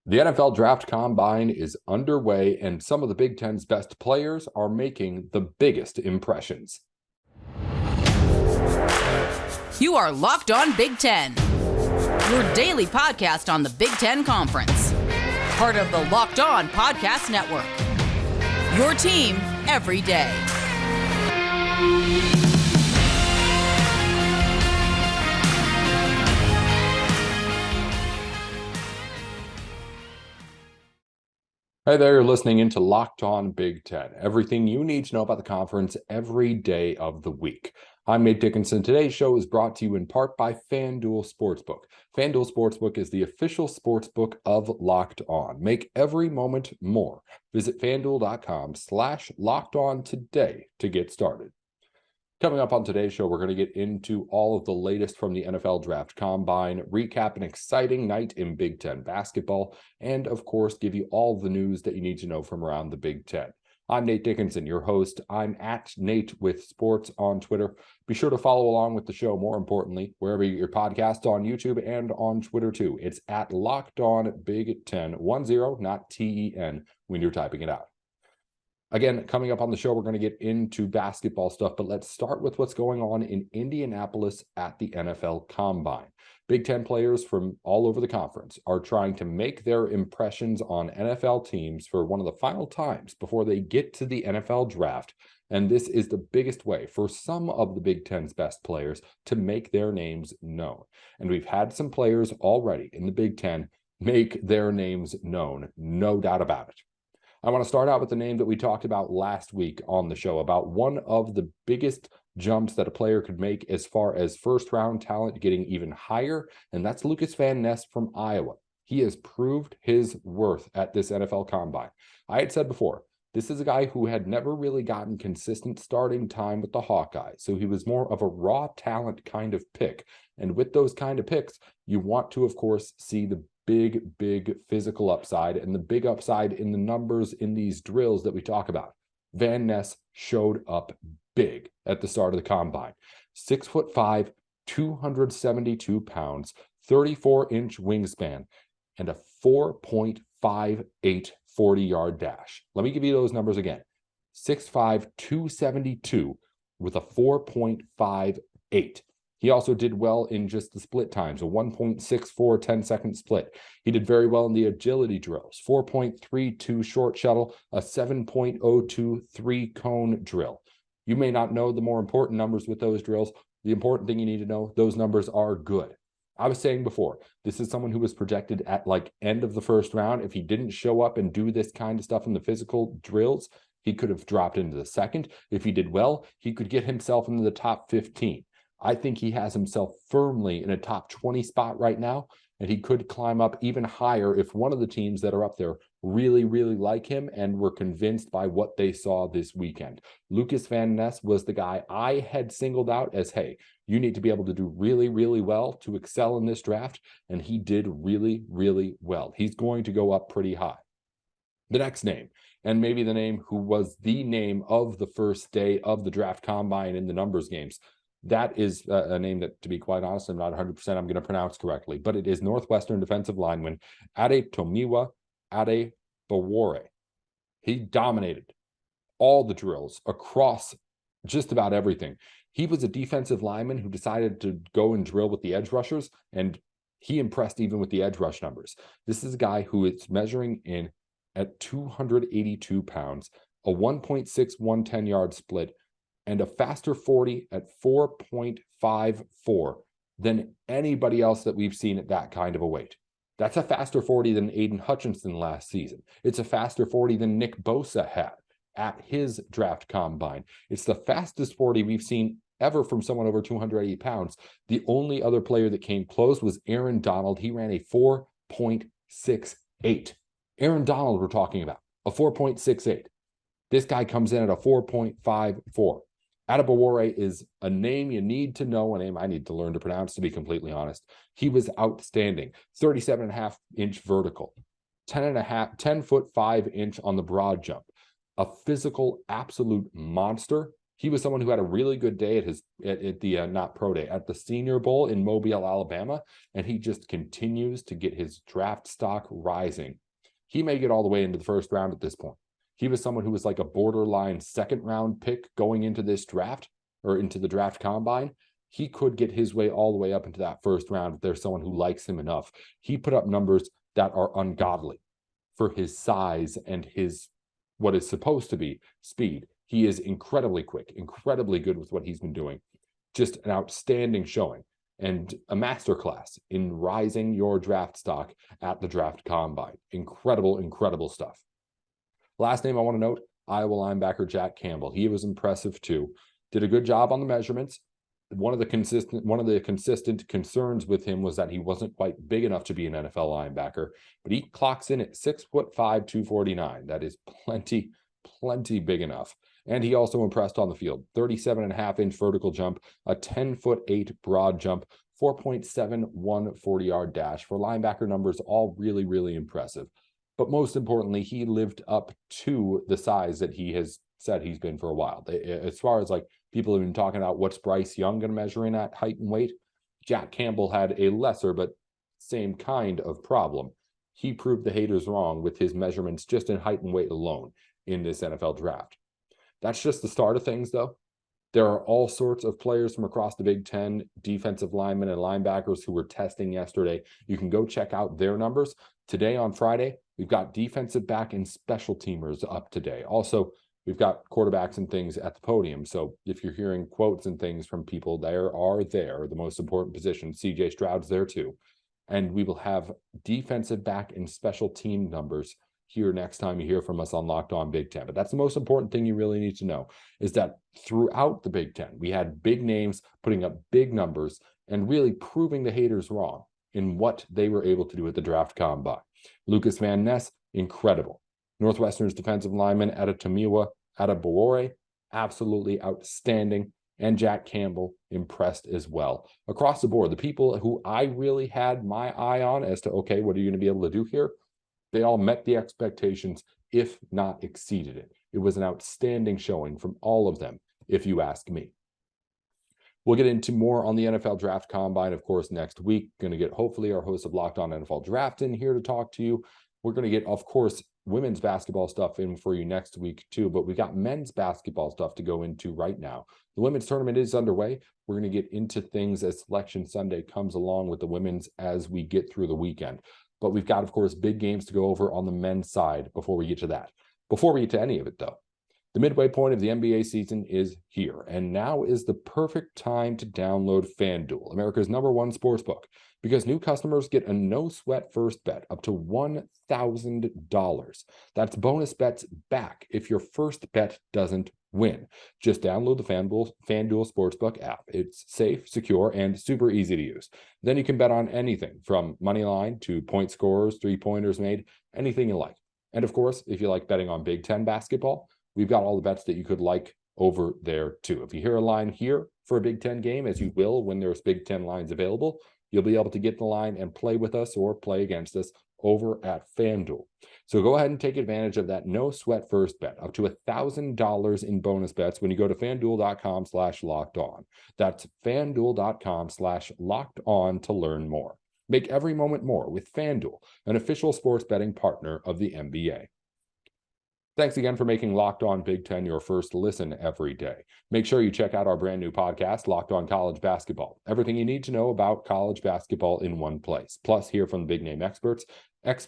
The NFL Draft Combine is underway, and some of the Big Ten's best players are making the biggest impressions. You are Locked On Big Ten, your daily podcast on the Big Ten Conference. Part of the Locked On Podcast Network. Your team every day. Hey there, you're listening into Locked On Big Ten. Everything you need to know about the conference every day of the week. I'm Nate Dickinson. Today's show is brought to you in part by FanDuel Sportsbook. FanDuel Sportsbook is the official sportsbook of Locked On. Make every moment more. Visit FanDuel.com/LockedOn today to get started. Coming up on today's show, we're going to get into all of the latest from the NFL Draft Combine, recap an exciting night in Big Ten basketball, and of course, give you all the news that you need to know from around the Big Ten. I'm Nate Dickinson, your host. I'm at Nate with Sports on Twitter. Be sure to follow along with the show, more importantly, wherever you get your podcast on YouTube and on Twitter too. It's at Locked On Big Ten, 10, not TEN, when you're typing it out. Again, coming up on the show, we're going to get into basketball stuff, but let's start with what's going on in Indianapolis at the NFL Combine. Big Ten players from all over the conference are trying to make their impressions on NFL teams for one of the final times before they get to the NFL Draft, and this is the biggest way for some of the Big Ten's best players to make their names known. And we've had some players already in the Big Ten make their names known, no doubt about it. I want to start out with the name that we talked about last week on the show, about one of the biggest jumps that a player could make as far as first-round talent getting even higher, and that's Lucas Van Ness from Iowa. He has proved his worth at this NFL Combine. I had said before, this is a guy who had never really gotten consistent starting time with the Hawkeyes, so he was more of a raw talent kind of pick. And with those kind of picks, you want to, of course, see the big physical upside and the big upside in the numbers in these drills that we talk about. Van Ness showed up big at the start of the Combine. 6'5", 272 pounds, 34-inch wingspan, and a 4.58 40-yard dash. Let me give you those numbers again. 6'5", 272 with a 4.58. He also did well in just the split times, a 1.64 10-second split. He did very well in the agility drills, 4.32 short shuttle, a 7.02 three-cone drill. You may not know the more important numbers with those drills. The important thing you need to know, those numbers are good. I was saying before, this is someone who was projected at like end of the first round. If he didn't show up and do this kind of stuff in the physical drills, he could have dropped into the second. If he did well, he could get himself into the top 15. I think he has himself firmly in a top 20 spot right now, and he could climb up even higher if one of the teams that are up there really like him and were convinced by what they saw this weekend. Lucas Van Ness was the guy I had singled out as, hey, you need to be able to do really well to excel in this draft, and he did really well. He's going to go up pretty high. The next name, and maybe the name who was the name of the first day of the draft combine in the numbers games, that is a name that, to be quite honest, I'm not 100% I'm going to pronounce correctly, but it is Northwestern defensive lineman Adetomiwa Adebawore. He dominated all the drills across just about everything. He was a defensive lineman who decided to go and drill with the edge rushers, and he impressed even with the edge rush numbers. This is a guy who is measuring in at 282 pounds, a 1.61 10-yard split, and a faster 40 at 4.54 than anybody else that we've seen at that kind of a weight. That's a faster 40 than Aiden Hutchinson last season. It's a faster 40 than Nick Bosa had at his draft combine. It's the fastest 40 we've seen ever from someone over 280 pounds. The only other player that came close was Aaron Donald. He ran a 4.68. Aaron Donald we're talking about, a 4.68. This guy comes in at a 4.54. Adebawore is a name you need to know, a name I need to learn to pronounce, to be completely honest. He was outstanding. 37.5-inch vertical, 10 foot 5 inch on the broad jump. A physical absolute monster He was someone who had a really good day at the not pro day, at the Senior Bowl in Mobile, Alabama, and he just continues to get his draft stock rising. He may get all the way into the first round at this point. He was someone who was like a borderline second round pick going into this draft or into the draft combine. He could get his way all the way up into that first round if there's someone who likes him enough. He put up numbers that are ungodly for his size and his what is supposed to be speed. He is incredibly quick, incredibly good with what he's been doing. Just an outstanding showing and a masterclass in rising your draft stock at the draft combine. Incredible, incredible stuff. Last name I want to note, Iowa linebacker Jack Campbell. He was impressive too. Did a good job on the measurements. One of the consistent concerns with him was that he wasn't quite big enough to be an NFL linebacker, but he clocks in at 6'5", 249. That is plenty big enough. And he also impressed on the field. 37.5-inch vertical jump, a 10'8" broad jump, 4.71 40-yard dash. For linebacker numbers, all really, really impressive. But most importantly, he lived up to the size that he has said he's been for a while. As far as like people have been talking about what's Bryce Young going to measure in at height and weight, Jack Campbell had a lesser but same kind of problem. He proved the haters wrong with his measurements just in height and weight alone in this NFL draft. That's just the start of things, though. There are all sorts of players from across the Big Ten, defensive linemen and linebackers who were testing yesterday. You can go check out their numbers. Today on Friday, we've got defensive back and special teamers up today. Also, we've got quarterbacks and things at the podium. So if you're hearing quotes and things from people, the most important position. CJ Stroud's there too. And we will have defensive back and special team numbers here next time you hear from us on Locked On Big Ten. But that's the most important thing you really need to know, is that throughout the Big Ten, we had big names putting up big numbers and really proving the haters wrong in what they were able to do at the draft combine. Lucas Van Ness, incredible. Northwestern's defensive lineman Adetomiwa Adebawore, absolutely outstanding. And Jack Campbell impressed as well. Across the board, the people who I really had my eye on as to, okay, what are you going to be able to do here? They all met the expectations, if not exceeded it. It was an outstanding showing from all of them, if you ask me. We'll get into more on the NFL Draft Combine, of course, next week. Going to get, hopefully, our host of Locked On NFL Draft in here to talk to you. We're going to get, of course, women's basketball stuff in for you next week, too. But we got men's basketball stuff to go into right now. The women's tournament is underway. We're going to get into things as Selection Sunday comes along with the women's as we get through the weekend. But we've got, of course, big games to go over on the men's side before we get to that. Before we get to any of it, though, the midway point of the NBA season is here, and now is the perfect time to download FanDuel, America's #1 sportsbook, because new customers get a no-sweat first bet up to $1,000. That's bonus bets back if your first bet doesn't win. Just download the FanDuel Sportsbook app. It's safe, secure, and super easy to use. Then you can bet on anything from money line to point scorers, three-pointers made, anything you like. And of course, if you like betting on Big Ten basketball, we've got all the bets that you could like over there too. If you hear a line here for a Big Ten game, as you will when there's Big Ten lines available, you'll be able to get the line and play with us or play against us over at FanDuel. So go ahead and take advantage of that no sweat first bet up to $1,000 in bonus bets when you go to FanDuel.com/lockedon. That's FanDuel.com/lockedon to learn more. Make every moment more with FanDuel, an official sports betting partner of the NBA. Thanks again for making Locked On Big Ten your first listen every day. Make sure you check out our brand new podcast, Locked On College Basketball. Everything you need to know about college basketball in one place. Plus, hear from big name experts,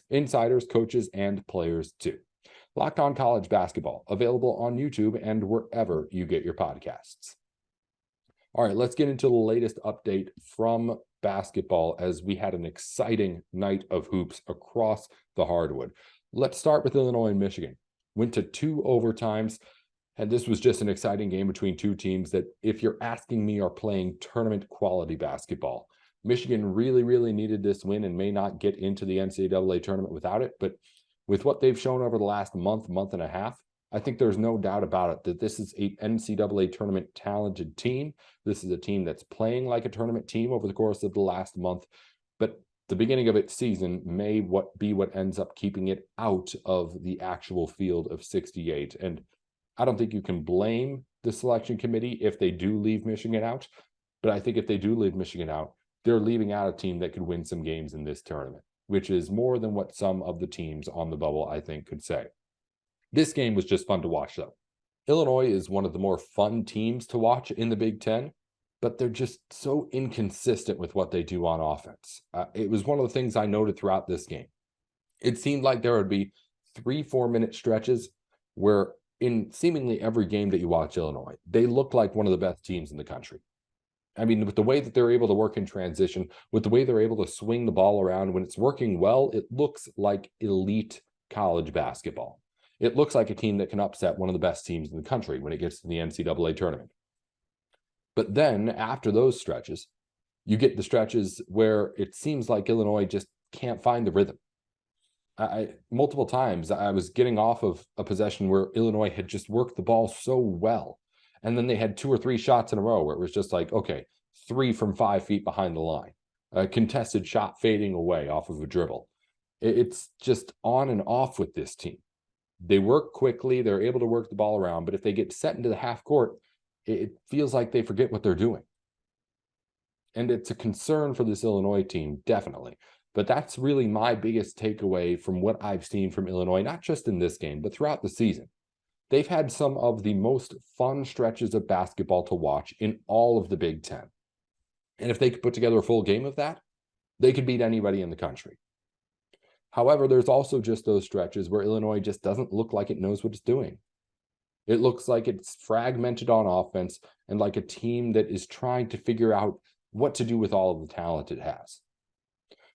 insiders, coaches, and players too. Locked On College Basketball, available on YouTube and wherever you get your podcasts. All right, let's get into the latest update from basketball as we had an exciting night of hoops across the hardwood. Let's start with Illinois and Michigan. Went to 2 overtimes, and this was just an exciting game between two teams that, if you're asking me, are playing tournament quality basketball. Michigan really, really needed this win and may not get into the NCAA tournament without it, but with what they've shown over the last month and a half, I think there's no doubt about it that this is an NCAA tournament talented team. This is a team that's playing like a tournament team over the course of the last month, but the beginning of its season may be what ends up keeping it out of the actual field of 68. And I don't think you can blame the selection committee if they do leave Michigan out. But I think if they do leave Michigan out, they're leaving out a team that could win some games in this tournament, which is more than what some of the teams on the bubble, I think, could say. This game was just fun to watch, though. Illinois is one of the more fun teams to watch in the Big Ten, but they're just so inconsistent with what they do on offense. It was one of the things I noted throughout this game. It seemed like there would be 3-4 minute stretches where in seemingly every game that you watch Illinois, they look like one of the best teams in the country. I mean, with the way that they're able to work in transition, with the way they're able to swing the ball around, when it's working well, it looks like elite college basketball. It looks like a team that can upset one of the best teams in the country when it gets to the NCAA tournament. But then after those stretches, you get the stretches where it seems like Illinois just can't find the rhythm. Multiple times I was getting off of a possession where Illinois had just worked the ball so well. And then they had 2 or 3 shots in a row where it was just like, okay, 3 from 5 feet behind the line, a contested shot fading away off of a dribble. It's just on and off with this team. They work quickly. They're able to work the ball around. But if they get set into the half court, it feels like they forget what they're doing. And it's a concern for this Illinois team, definitely. But that's really my biggest takeaway from what I've seen from Illinois, not just in this game, but throughout the season. They've had some of the most fun stretches of basketball to watch in all of the Big Ten. And if they could put together a full game of that, they could beat anybody in the country. However, there's also just those stretches where Illinois just doesn't look like it knows what it's doing. It looks like it's fragmented on offense and like a team that is trying to figure out what to do with all of the talent it has.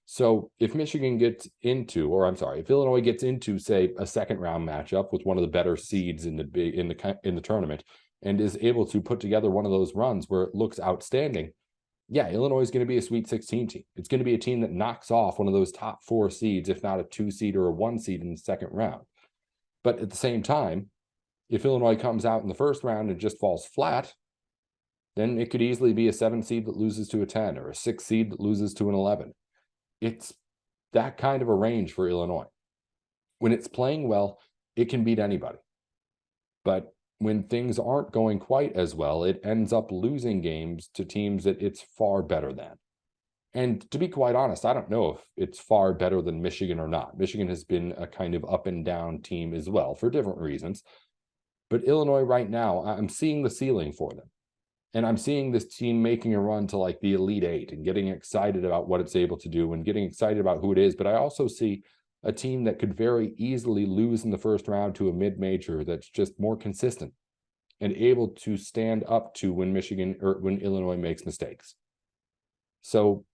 So if Michigan gets into, or I'm sorry, if Illinois gets into, say, a second round matchup with one of the better seeds in the tournament and is able to put together one of those runs where it looks outstanding, yeah, Illinois is going to be a Sweet 16 team. It's going to be a team that knocks off one of those top 4 seeds, if not a 2 seed or a 1 seed in the second round. But at the same time, if Illinois comes out in the first round and just falls flat, then it could easily be a 7 seed that loses to a 10 or a 6 seed that loses to an 11. It's that kind of a range for Illinois. When it's playing well, it can beat anybody. But when things aren't going quite as well, it ends up losing games to teams that it's far better than. And to be quite honest, I don't know if it's far better than Michigan or not. Michigan has been a kind of up and down team as well for different reasons. But Illinois right now, I'm seeing the ceiling for them. And I'm seeing this team making a run to like the Elite 8 and getting excited about what it's able to do and getting excited about who it is. But I also see a team that could very easily lose in the first round to a mid-major that's just more consistent and able to stand up to when Illinois makes mistakes. So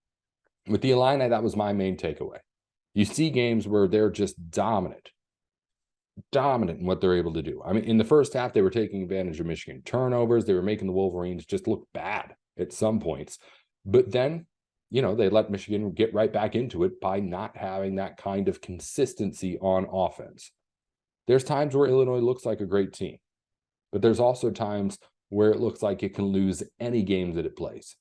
with the Illini, that was my main takeaway. You see games where they're just dominant in what they're able to do. I mean, in the first half, they were taking advantage of Michigan turnovers. They were making the Wolverines just look bad at some points. But then, they let Michigan get right back into it by not having that kind of consistency on offense. There's times where Illinois looks like a great team, but there's also times where it looks like it can lose any game that it plays.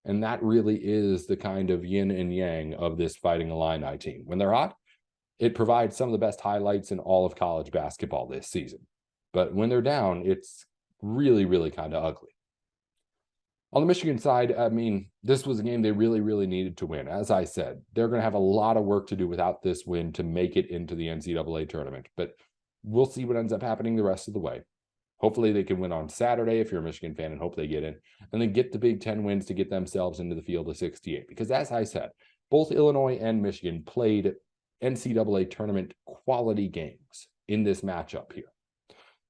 And that really is the kind of yin and yang of this Fighting Illini team. When they're hot, it provides some of the best highlights in all of college basketball this season. But when they're down, it's really, really kind of ugly. On the Michigan side, I mean, this was a game they really, really needed to win. As I said, they're going to have a lot of work to do without this win to make it into the NCAA tournament. But we'll see what ends up happening the rest of the way. Hopefully they can win on Saturday if you're a Michigan fan and hope they get in. And then get the Big Ten wins to get themselves into the field of 68. Because as I said, both Illinois and Michigan played NCAA tournament quality games in this matchup here.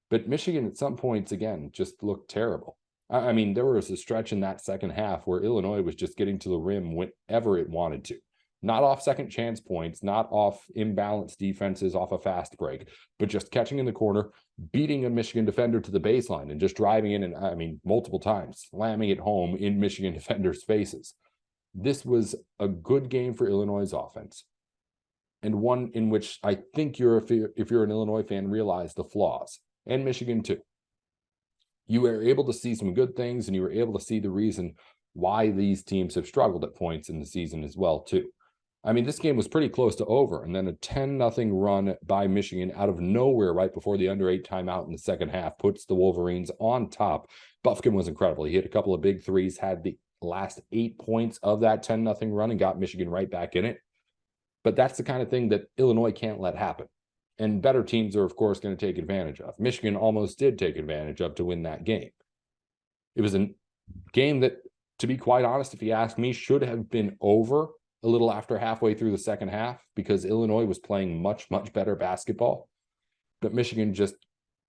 But Michigan at some points, again, just looked terrible. I mean, there was a stretch in that second half where Illinois was just getting to the rim whenever it wanted to. Not off second chance points, not off imbalanced defenses off a fast break, but just catching in the corner, beating a Michigan defender to the baseline and just driving in and, I mean, multiple times, slamming it home in Michigan defenders' faces. This was a good game for Illinois' offense. And one in which I think if you're an Illinois fan, realize the flaws, and Michigan too. You were able to see some good things, and you were able to see the reason why these teams have struggled at points in the season as well too. I mean, this game was pretty close to over, and then a 10-0 run by Michigan out of nowhere right before the under 8 timeout in the second half puts the Wolverines on top. Bufkin was incredible. He hit a couple of big threes, had the last 8 points of that 10-0 run, and got Michigan right back in it. But that's the kind of thing that Illinois can't let happen. And better teams are, of course, going to take advantage of. Michigan almost did take advantage of to win that game. It was a game that, to be quite honest, if you ask me, should have been over a little after halfway through the second half because Illinois was playing much, much better basketball. But Michigan just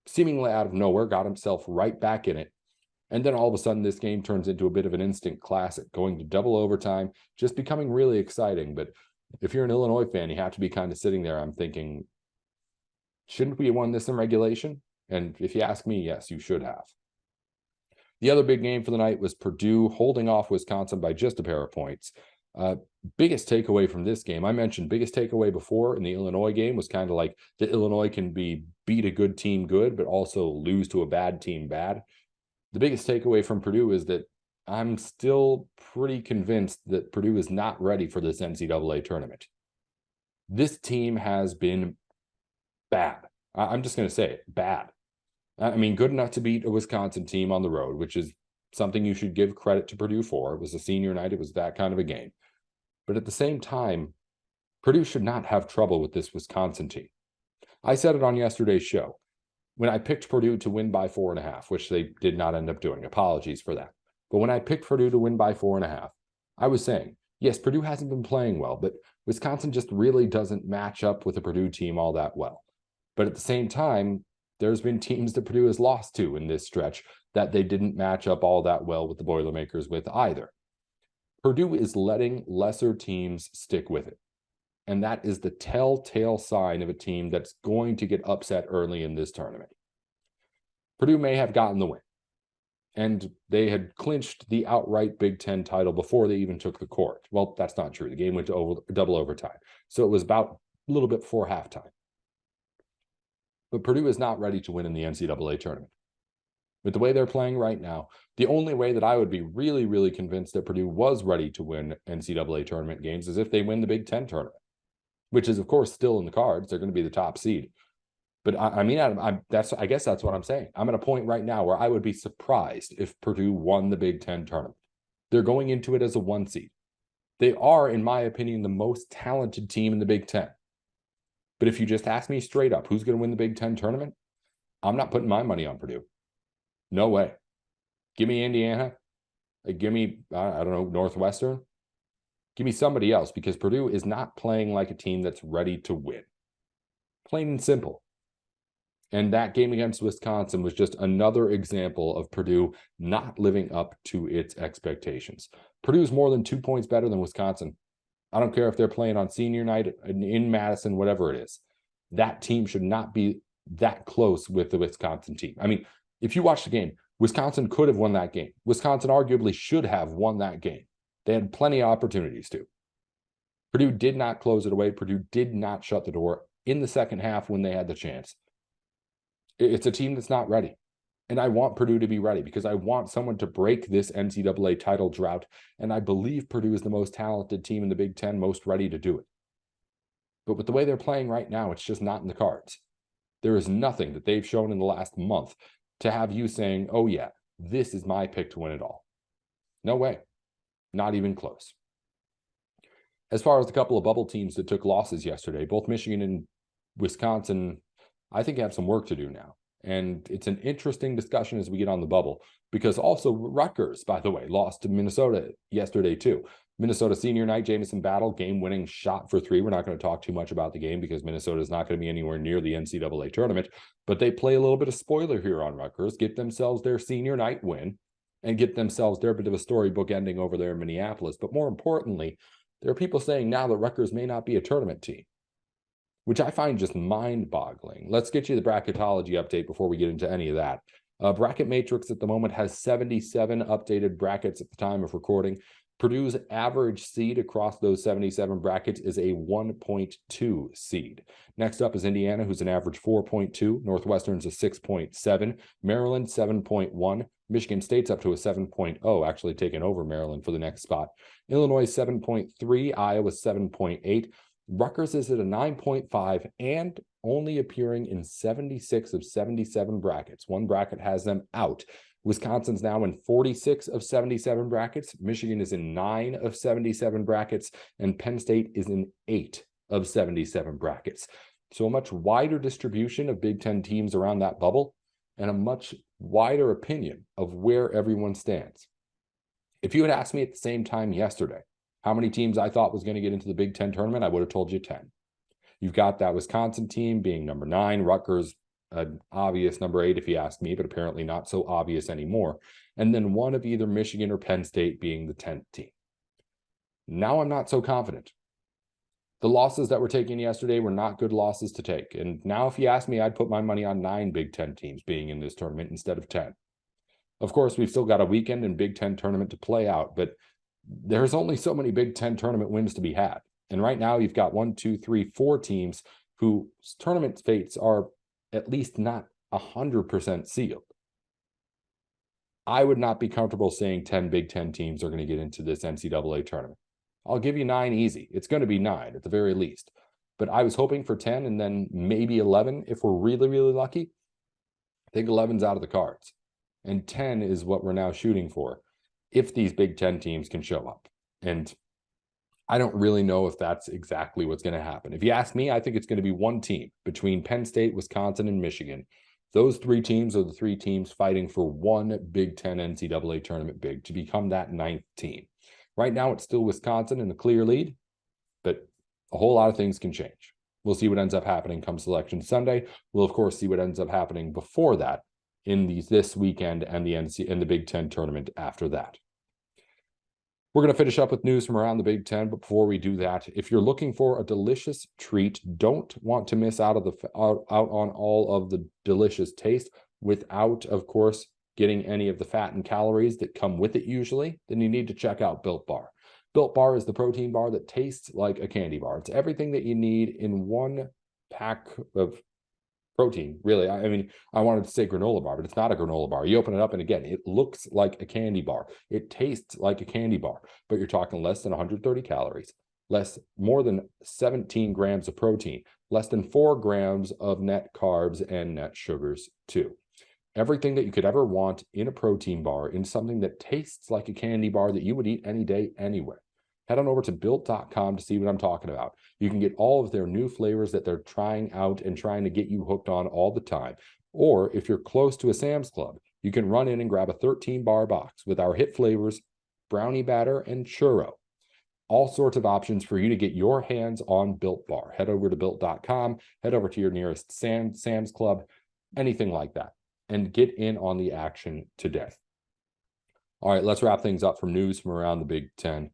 seemingly out of nowhere got himself right back in it. And then all of a sudden, this game turns into a bit of an instant classic, going to double overtime, just becoming really exciting. But if you're an Illinois fan, you have to be kind of sitting there, I'm thinking, shouldn't we have won this in regulation? And if you ask me, yes, you should have. The other big game for the night was Purdue holding off Wisconsin by just a pair of points. Biggest takeaway from this game, I mentioned biggest takeaway before in the Illinois game was kind of like that Illinois can beat a good team good, but also lose to a bad team bad. The biggest takeaway from Purdue is that I'm still pretty convinced that Purdue is not ready for this NCAA tournament. This team has been bad. I'm just going to say it, bad. I mean, good enough to beat a Wisconsin team on the road, which is something you should give credit to Purdue for. It was a senior night. It was that kind of a game. But at the same time, Purdue should not have trouble with this Wisconsin team. I said it on yesterday's show when I picked Purdue to win by 4.5, which they did not end up doing. Apologies for that. But when I picked Purdue to win by 4.5, I was saying, yes, Purdue hasn't been playing well, but Wisconsin just really doesn't match up with the Purdue team all that well. But at the same time, there's been teams that Purdue has lost to in this stretch that they didn't match up all that well with the Boilermakers with either. Purdue is letting lesser teams stick with it. And that is the telltale sign of a team that's going to get upset early in this tournament. Purdue may have gotten the win, and they had clinched the outright Big Ten title before they even took the court. Well, that's not true. The game went to double overtime. So it was about a little bit before halftime. But Purdue is not ready to win in the NCAA tournament. With the way they're playing right now, the only way that I would be really, really convinced that Purdue was ready to win NCAA tournament games is if they win the Big Ten tournament, which is, of course, still in the cards. They're going to be the top seed. But I mean, Adam, I guess that's what I'm saying. I'm at a point right now where I would be surprised if Purdue won the Big Ten tournament. They're going into it as a 1 seed. They are, in my opinion, the most talented team in the Big Ten. But if you just ask me straight up, who's going to win the Big Ten tournament? I'm not putting my money on Purdue. No way. Give me Indiana. Give me, I don't know, Northwestern. Give me somebody else, because Purdue is not playing like a team that's ready to win. Plain and simple. And that game against Wisconsin was just another example of Purdue not living up to its expectations. Purdue is more than 2 points better than Wisconsin. I don't care if they're playing on senior night in Madison, whatever it is. That team should not be that close with the Wisconsin team. I mean, if you watch the game, Wisconsin could have won that game. Wisconsin arguably should have won that game. They had plenty of opportunities to. Purdue did not close it away. Purdue did not shut the door in the second half when they had the chance. It's a team that's not ready. And I want Purdue to be ready because I want someone to break this NCAA title drought. And I believe Purdue is the most talented team in the Big Ten, most ready to do it. But with the way they're playing right now, it's just not in the cards. There is nothing that they've shown in the last month to have you saying, oh yeah, this is my pick to win it all. No way. Not even close. As far as the couple of bubble teams that took losses yesterday, both Michigan and Wisconsin, I think have some work to do now. And it's an interesting discussion as we get on the bubble, because also Rutgers, by the way, lost to Minnesota yesterday too. Minnesota senior night, Jamison Battle, game-winning shot for 3. We're not going to talk too much about the game because Minnesota is not going to be anywhere near the NCAA tournament, but they play a little bit of spoiler here on Rutgers, get themselves their senior night win, and get themselves their bit of a storybook ending over there in Minneapolis. But more importantly, there are people saying now that Rutgers may not be a tournament team, which I find just mind-boggling. Let's get you the bracketology update before we get into any of that. Bracket Matrix at the moment has 77 updated brackets at the time of recording. Purdue's average seed across those 77 brackets is a 1.2 seed. Next up is Indiana, who's an average 4.2. Northwestern's a 6.7. Maryland, 7.1. Michigan State's up to a 7.0, actually taking over Maryland for the next spot. Illinois, 7.3. Iowa, 7.8. Rutgers is at a 9.5 and only appearing in 76 of 77 brackets. One bracket has them out. Wisconsin's now in 46 of 77 brackets. Michigan is in 9 of 77 brackets. And Penn State is in 8 of 77 brackets. So a much wider distribution of Big Ten teams around that bubble and a much wider opinion of where everyone stands. If you had asked me at the same time yesterday how many teams I thought was going to get into the Big Ten tournament, I would have told you 10. You've got that Wisconsin team being number 9, Rutgers an obvious number 8 if you ask me, but apparently not so obvious anymore. And then one of either Michigan or Penn State being the 10th team. Now I'm not so confident. The losses that were taken yesterday were not good losses to take. And now if you ask me, I'd put my money on 9 Big Ten teams being in this tournament instead of 10. Of course, we've still got a weekend and Big Ten tournament to play out, but there's only so many Big Ten tournament wins to be had. And right now you've got 4 teams whose tournament fates are at least not 100% sealed. I would not be comfortable saying 10 Big Ten teams are going to get into this NCAA tournament. I'll give you 9 easy. It's going to be 9 at the very least. But I was hoping for 10 and then maybe 11 if we're really, really lucky. I think 11's out of the cards. And 10 is what we're now shooting for if these Big Ten teams can show up. And I don't really know if that's exactly what's going to happen. If you ask me, I think it's going to be one team between Penn State, Wisconsin, and Michigan. Those 3 teams are the 3 teams fighting for one Big Ten NCAA tournament big to become that 9th team. Right now, it's still Wisconsin in the clear lead, but a whole lot of things can change. We'll see what ends up happening come Selection Sunday. We'll, of course, see what ends up happening before that in this weekend and the Big Ten tournament after that. We're going to finish up with news from around the Big Ten, but before we do that, if you're looking for a delicious treat, don't want to miss out on all of the delicious taste without, of course, getting any of the fat and calories that come with it usually, then you need to check out Built Bar. Built Bar is the protein bar that tastes like a candy bar. It's everything that you need in one pack of protein, really. I mean, I wanted to say granola bar, but it's not a granola bar. You open it up and again, it looks like a candy bar. It tastes like a candy bar, but you're talking less than 130 calories, more than 17 grams of protein, less than 4 grams of net carbs and net sugars too. Everything that you could ever want in a protein bar, in something that tastes like a candy bar that you would eat any day, anywhere. Head on over to built.com to see what I'm talking about. You can get all of their new flavors that they're trying out and trying to get you hooked on all the time. Or if you're close to a Sam's Club, you can run in and grab a 13-bar box with our hit flavors, brownie batter, and churro. All sorts of options for you to get your hands on Built Bar. Head over to built.com, head over to your nearest Sam's Club, anything like that, and get in on the action today. All right, let's wrap things up from news from around the Big Ten.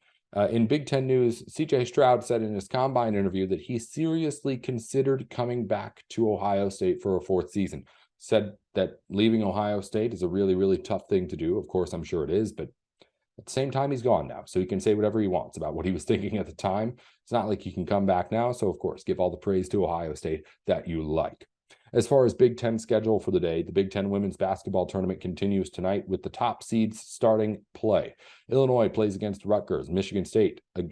In Big Ten news, C.J. Stroud said in his combine interview that he seriously considered coming back to Ohio State for a 4th season. Said that leaving Ohio State is a really, really tough thing to do. Of course, I'm sure it is, but at the same time, he's gone now, so he can say whatever he wants about what he was thinking at the time. It's not like he can come back now, so of course, give all the praise to Ohio State that you like. As far as Big Ten schedule for the day, the Big Ten women's basketball tournament continues tonight with the top seeds starting play. Illinois plays against Rutgers. Michigan State we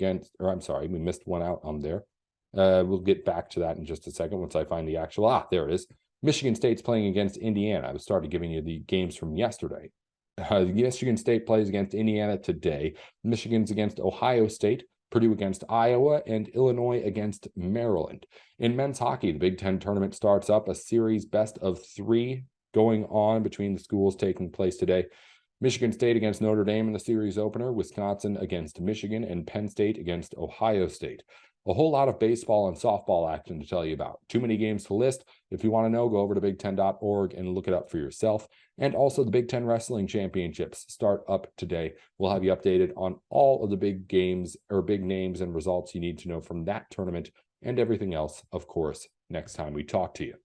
missed one out on there. We'll get back to that in just a second once I find the actual, there it is. Michigan State's playing against Indiana. I started giving you the games from yesterday. Michigan State plays against Indiana today. Michigan's against Ohio State. Purdue against Iowa, and Illinois against Maryland. In men's hockey, the Big Ten tournament starts up, a series best of 3 going on between the schools taking place today. Michigan State against Notre Dame in the series opener, Wisconsin against Michigan, and Penn State against Ohio State. A whole lot of baseball and softball action to tell you about. Too many games to list. If you want to know, go over to big10.org and look it up for yourself. And also the Big Ten Wrestling Championships start up today. We'll have you updated on all of the big games or big names and results you need to know from that tournament and everything else, of course, next time we talk to you.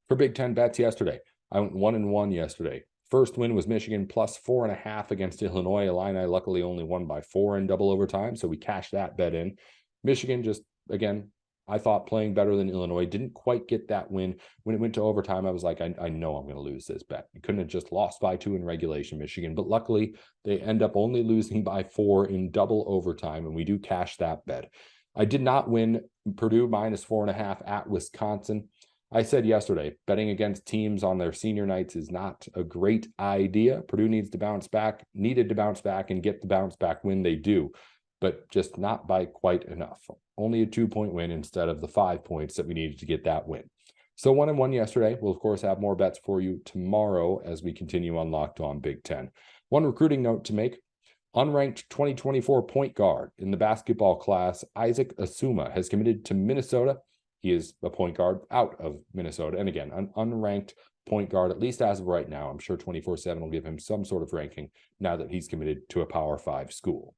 For Big Ten bets yesterday, I went 1-1 yesterday. First win was Michigan plus 4.5 against Illinois. Illini luckily only won by 4 in double overtime, so we cashed that bet in. Michigan just, again, I thought playing better than Illinois, didn't quite get that win. When it went to overtime, I was like, I know I'm going to lose this bet. You couldn't have just lost by 2 in regulation, Michigan. But luckily, they end up only losing by 4 in double overtime, and we do cash that bet. I did not win Purdue minus 4.5 at Wisconsin. I said yesterday, betting against teams on their senior nights is not a great idea. Purdue needed to bounce back and get the bounce back when they do, but just not by quite enough. Only a 2-point win instead of the 5 points that we needed to get that win. So 1-1 yesterday. We'll, of course, have more bets for you tomorrow as we continue on Locked On Big Ten. One recruiting note to make. Unranked 2024 point guard in the basketball class, Isaac Asuma, has committed to Minnesota. He is a point guard out of Minnesota. And again, an unranked point guard, at least as of right now. I'm sure 24/7 will give him some sort of ranking now that he's committed to a Power 5 school.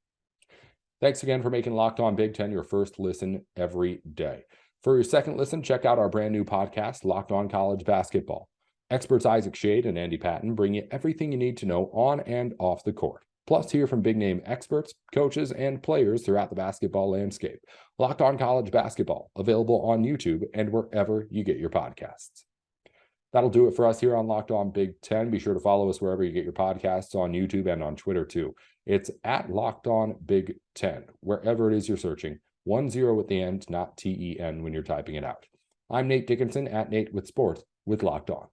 Thanks again for making Locked On Big Ten your first listen every day. For your second listen, check out our brand new podcast, Locked On College Basketball. Experts Isaac Shade and Andy Patton bring you everything you need to know on and off the court. Plus, hear from big-name experts, coaches, and players throughout the basketball landscape. Locked On College Basketball, available on YouTube and wherever you get your podcasts. That'll do it for us here on Locked On Big Ten. Be sure to follow us wherever you get your podcasts, on YouTube and on Twitter too. It's at Locked On Big Ten, wherever it is you're searching. 10 at the end, not TEN when you're typing it out. I'm Nate Dickinson at Nate with Sports with Locked On.